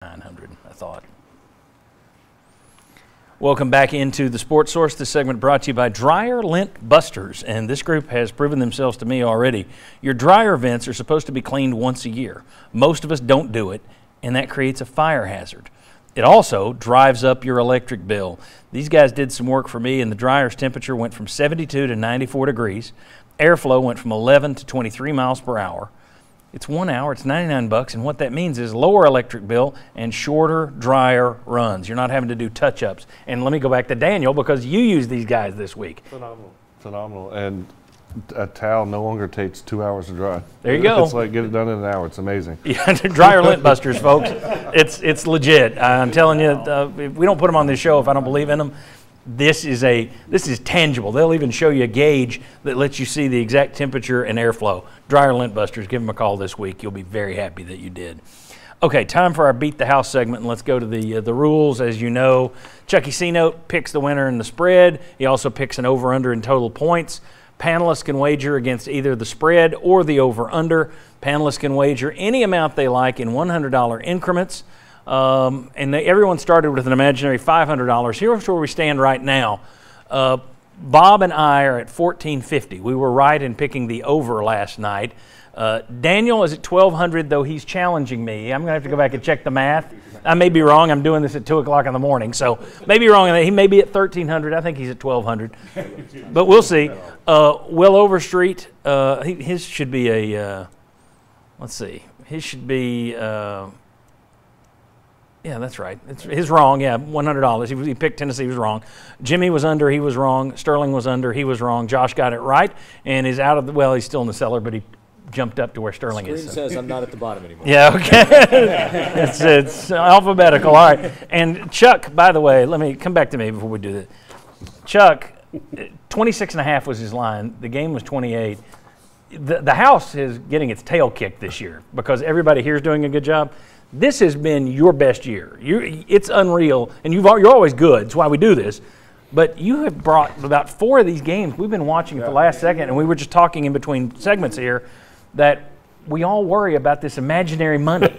900, I thought. Welcome back into the Sports Source. This segment brought to you by Dryer Lint Busters, and this group has proven themselves to me already. Your dryer vents are supposed to be cleaned once a year. Most of us don't do it, and that creates a fire hazard. It also drives up your electric bill. These guys did some work for me, and the dryer's temperature went from 72 to 94 degrees. Airflow went from 11 to 23 miles per hour. It's 1 hour, it's $99, and what that means is lower electric bill and shorter, drier runs. You're not having to do touch-ups. And let me go back to Daniel, because you used these guys this week. Phenomenal. And a towel no longer takes 2 hours to dry. There you go. It's like get it done in an hour. It's amazing. Yeah, Dryer Lint Busters, folks. It's legit. I'm telling you, if we don't put them on this show if I don't believe in them. This is tangible. They'll even show you a gauge that lets you see the exact temperature and airflow. Dryer Lint Busters, give them a call this week. You'll be very happy that you did. Okay, time for our Beat the House segment, and let's go to the rules. As you know, Chucky C-Note picks the winner in the spread. He also picks an over-under in total points. Panelists can wager against either the spread or the over-under. Panelists can wager any amount they like in $100 increments. Everyone started with an imaginary $500. Here's where we stand right now. Bob and I are at $1,450. We were right in picking the over last night. Daniel is at $1,200, though he's challenging me. I'm going to have to go back and check the math. I may be wrong. I'm doing this at 2 o'clock in the morning, so maybe wrong. He may be at $1,300. I think he's at $1,200, but we'll see. Will Overstreet, his should be a. Let's see. His should be. Yeah, that's right. It's his wrong. Yeah, $100. He picked Tennessee. He was wrong. Jimmy was under. He was wrong. Sterling was under. He was wrong. Josh got it right and is out of the. Well, he's still in the cellar, but he jumped up to where Sterling is. Screen says I'm not at the bottom anymore. Yeah, okay. it's alphabetical. All right. And Chuck, by the way, let me come back to me before we do this. Chuck, 26.5 was his line. The game was 28. The house is getting its tail kicked this year because everybody here is doing a good job. This has been your best year. It's unreal, and you're always good. That's why we do this. But you have brought about 4 of these games. We've been watching at the last second, and we were just talking in between segments here that we all worry about this imaginary money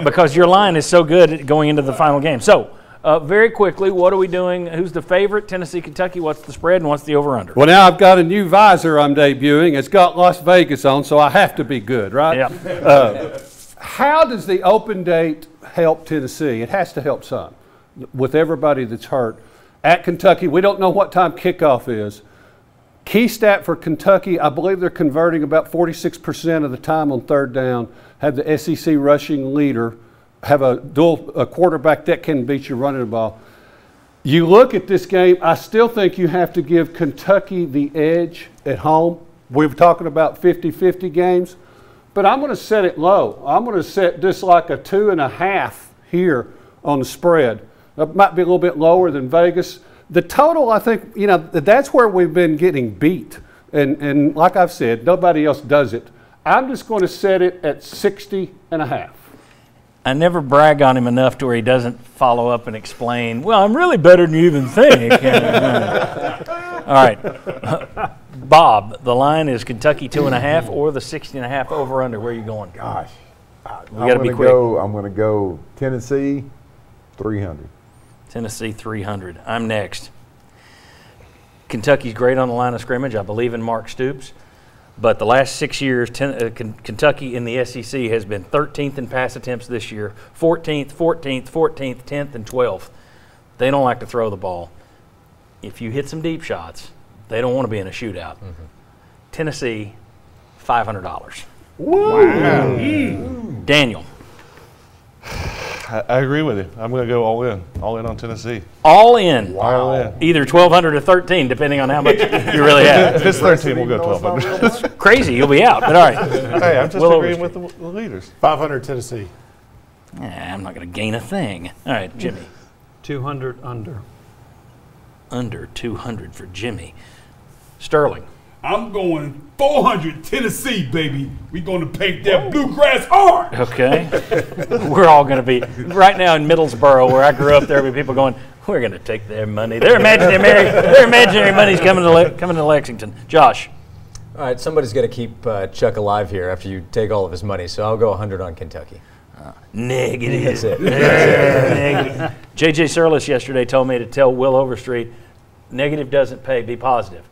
because your line is so good at going into the final game. So, very quickly, what are we doing? Who's the favorite? Tennessee, Kentucky. What's the spread, and what's the over-under? Well, now I've got a new visor I'm debuting. It's got Las Vegas on, so I have to be good, right? Yeah. How does the open date help Tennessee? It has to help some with everybody that's hurt. At Kentucky, we don't know what time kickoff is. Key stat for Kentucky, I believe they're converting about 46% of the time on third down, have the SEC rushing leader, have a quarterback that can beat you running the ball. You look at this game, I still think you have to give Kentucky the edge at home. We were talking about 50-50 games. But I'm going to set it low. I'm going to set this like a 2.5 here on the spread. That might be a little bit lower than Vegas. The total, I think, that's where we've been getting beat. And like I've said, nobody else does it. I'm just going to set it at 60.5. I never brag on him enough to where he doesn't follow up and explain, well, I'm really better than you even think. All right. Bob, the line is Kentucky 2.5 or the 60.5 over/under. Where are you going? Gosh, we got to be quick. I'm going to go Tennessee 300. Tennessee 300. I'm next. Kentucky's great on the line of scrimmage. I believe in Mark Stoops. But the last 6 years, Kentucky in the SEC has been 13th in pass attempts this year, 14th, 10th, and 12th. They don't like to throw the ball. If you hit some deep shots, they don't want to be in a shootout. Mm-hmm. Tennessee, $500. Wow. Daniel. I agree with you. I'm going to go all in on Tennessee. All in. Wow. All in. Either 1,200 or 13, depending on how much you really have. If it's 13, we'll go 1,200. That's crazy. You'll be out. But all right. Hey, I'm just agreeing with the leaders. 500 Tennessee. I'm not going to gain a thing. All right, Jimmy. 200 under. Under 200 for Jimmy. Sterling. I'm going 400 Tennessee, baby. We're going to paint that bluegrass orange. Okay. We're all going to be, right now in Middlesboro, where I grew up, there will be people going, we're going to take their money. Their imaginary money's coming to Lexington. Josh. All right, somebody's got to keep Chuck alive here after you take all of his money, so I'll go 100 on Kentucky. Negative. Negative. J.J. Surlis yesterday told me to tell Will Overstreet, negative doesn't pay, be positive.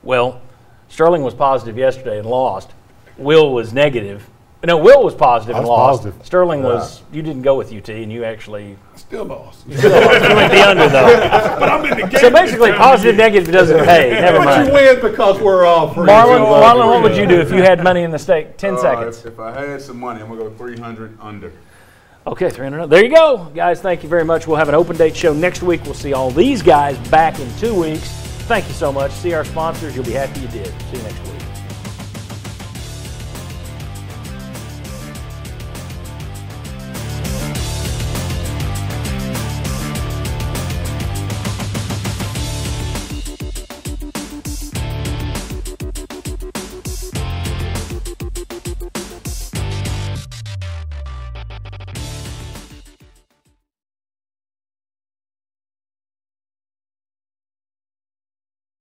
Well, Sterling was positive yesterday and lost. Will was negative. No, Will was positive and lost. positive. Sterling was, you didn't go with UT, and you actually Still lost. you went the under, though. But I'm in the game. So basically, this time positive, of year. negative doesn't pay. Never But you mind. win because we're all free. Marlon, what would you do if you had money in the stake? 10 seconds. If I had some money, I'm gonna go 300 under. Okay, 300. There you go. Guys, thank you very much. We'll have an open date show next week. We'll see all these guys back in 2 weeks. Thank you so much. See our sponsors. You'll be happy you did. See you next week.